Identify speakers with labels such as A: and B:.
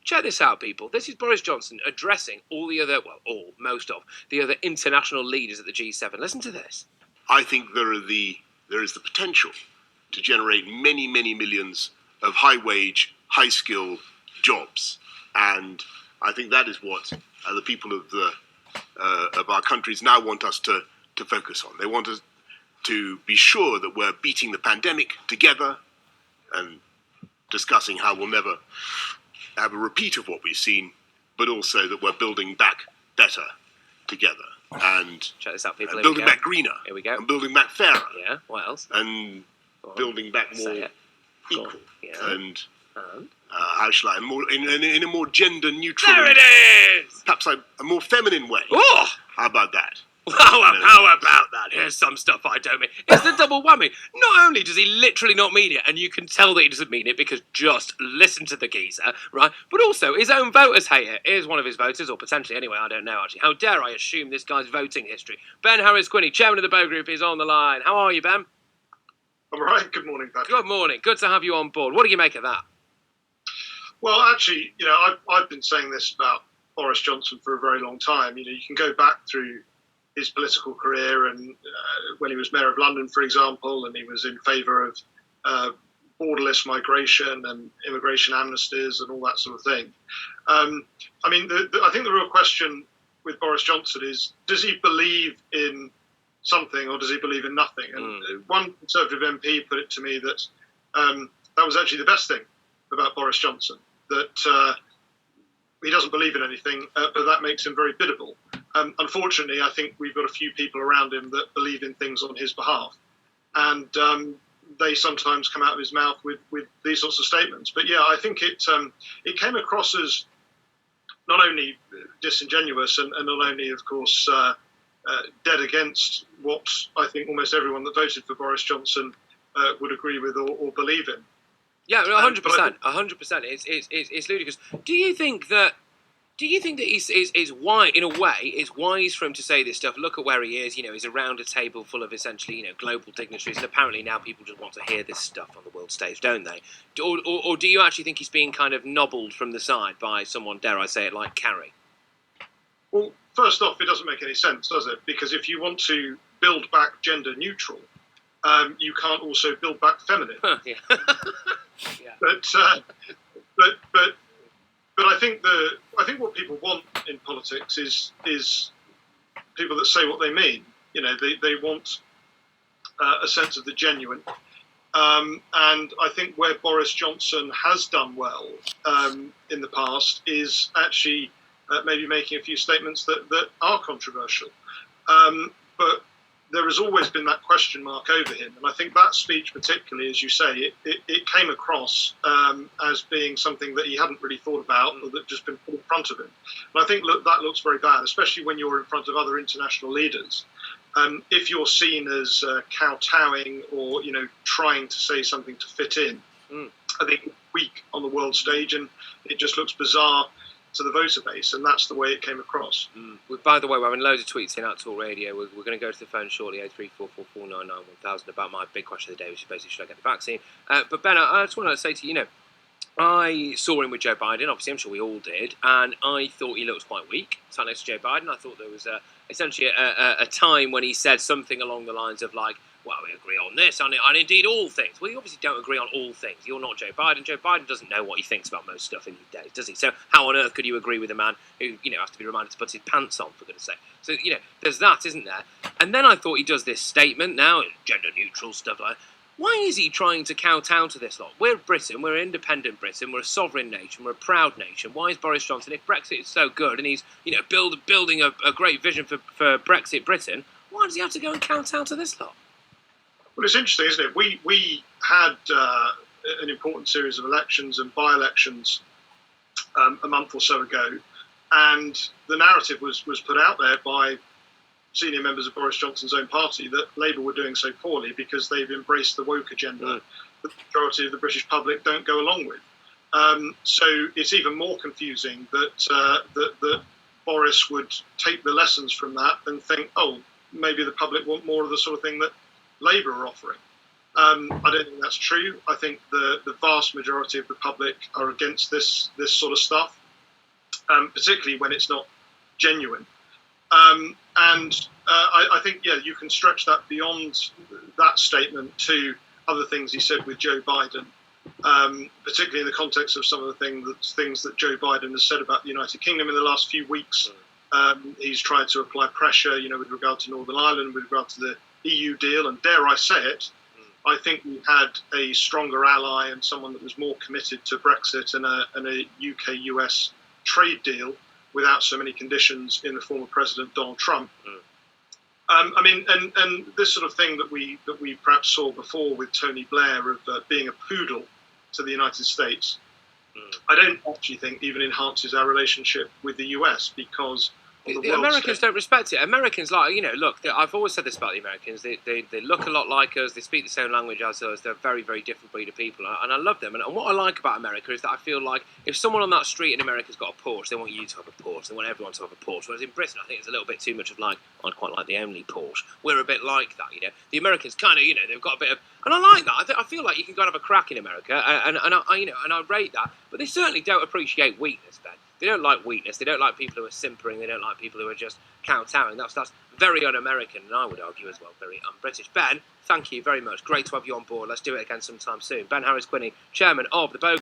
A: Check this out, people. This is Boris Johnson addressing most of the other international leaders at the G7. Listen to this.
B: I think there is the potential to generate many, many millions of high-wage, high-skill jobs, and I think that is what the people of our countries now want us to focus on. They want us to be sure that we're beating the pandemic together and discussing how we'll never have a repeat of what we've seen, but also that we're building back better together. And
A: check this out, people.
B: And building back greener.
A: Here we go.
B: And building back fairer.
A: Yeah. What else?
B: And building back more equal.
A: Yeah.
B: And how shall I? More in a more gender neutral.
A: There it is.
B: Perhaps a more feminine way.
A: Oh!
B: How about that?
A: How about that? Here's some stuff I don't mean. It's the double whammy. Not only does he literally not mean it, and you can tell that he doesn't mean it because just listen to the geezer, right? But also, his own voters hate it. Here's one of his voters, or potentially anyway, I don't know actually. How dare I assume this guy's voting history? Ben Harris-Quinney, chairman of the Bow Group, is on the line. How are you, Ben?
C: I'm all right. Good morning, Patrick.
A: Good morning. Good to have you on board. What do you make of that?
C: Well, actually, I've been saying this about Boris Johnson for a very long time. You can go back through his political career, and when he was mayor of London, for example, and he was in favour of borderless migration and immigration amnesties and all that sort of thing. I think the real question with Boris Johnson is, does he believe in something or does he believe in nothing? And one Conservative MP put it to me that that was actually the best thing about Boris Johnson, that he doesn't believe in anything, but that makes him very biddable. Unfortunately, I think we've got a few people around him that believe in things on his behalf. And they sometimes come out of his mouth with these sorts of statements. But yeah, I think it came across as not only disingenuous and not only, of course, dead against what I think almost everyone that voted for Boris Johnson would agree with or believe in.
A: Yeah, 100%. 100%. It's ludicrous. Do you think that he's wise, in a way, it's wise for him to say this stuff? Look at where he is. He's around a table full of essentially, global dignitaries, and apparently now people just want to hear this stuff on the world stage, don't they? Or do you actually think he's being kind of nobbled from the side by someone, dare I say it, like Carrie?
C: Well, first off, it doesn't make any sense, does it? Because if you want to build back gender neutral, you can't also build back feminine.
A: Yeah.
C: Yeah. But I think what people want in politics is people that say what they mean. They want a sense of the genuine. And I think where Boris Johnson has done well in the past is actually maybe making a few statements that are controversial. But there has always been that question mark over him. And I think that speech particularly, as you say, it came across as being something that he hadn't really thought about or that just been put in front of him. And I think that looks very bad, especially when you're in front of other international leaders. If you're seen as kowtowing or, trying to say something to fit in, I think it's weak on the world stage and it just looks bizarre to the voter base, and that's the way it came across.
A: Well, by the way, we're having loads of tweets in Outdoor Radio. We're going to go to the phone shortly, 03444991000, about my big question of the day, which is basically, should I get the vaccine? But Ben, I just want to say to you, I saw him with Joe Biden. Obviously, I'm sure we all did, and I thought he looked quite weak. Sat next to Joe Biden, I thought there was essentially a time when he said something along the lines of like, well, we agree on this, and indeed all things. Well, you obviously don't agree on all things. You're not Joe Biden. Joe Biden doesn't know what he thinks about most stuff in these days, does he? So how on earth could you agree with a man who, has to be reminded to put his pants on, for goodness sake? So, there's that, isn't there? And then I thought he does this statement now, gender-neutral stuff like that. Why is he trying to kowtow to this lot? We're Britain, we're independent Britain, we're a sovereign nation, we're a proud nation. Why is Boris Johnson, if Brexit is so good and he's, building a great vision for Brexit Britain, why does he have to go and kowtow to this lot?
C: Well, it's interesting, isn't it? We had an important series of elections and by-elections a month or so ago, and the narrative was put out there by senior members of Boris Johnson's own party that Labour were doing so poorly because they've embraced the woke agenda that the majority of the British public don't go along with. So it's even more confusing that Boris would take the lessons from that and think, oh, maybe the public want more of the sort of thing that Labour are offering. I don't think that's true. I think the vast majority of the public are against this sort of stuff. particularly when it's not genuine. I think, you can stretch that beyond that statement to other things he said with Joe Biden, particularly in the context of some of the things that Joe Biden has said about the United Kingdom in the last few weeks. He's tried to apply pressure, with regard to Northern Ireland, with regard to the EU deal, and dare I say it, I think we had a stronger ally and someone that was more committed to Brexit and a UK-US trade deal without so many conditions in the former President Donald Trump. And this sort of thing that we perhaps saw before with Tony Blair of being a poodle to the United States, I don't actually think even enhances our relationship with the US, because
A: the Americans don't respect it. Americans, look, I've always said this about the Americans. They look a lot like us. They speak the same language as us. They're a very, very different breed of people, and I love them. And what I like about America is that I feel like if someone on that street in America's got a Porsche, they want you to have a Porsche. They want everyone to have a Porsche. Whereas in Britain, I think it's a little bit too much of I'd quite like the only Porsche. We're a bit like that, The Americans kind of, they've got a bit of, and I like that. I feel like you can go and have a crack in America, and I rate that. But they certainly don't appreciate weakness, Ben. They don't like weakness. They don't like people who are simpering. They don't like people who are just kowtowing. That's very un-American, and I would argue as well very un-British. Ben, thank you very much. Great to have you on board. Let's do it again sometime soon. Ben Harris-Quinney, Chairman of the Bogan.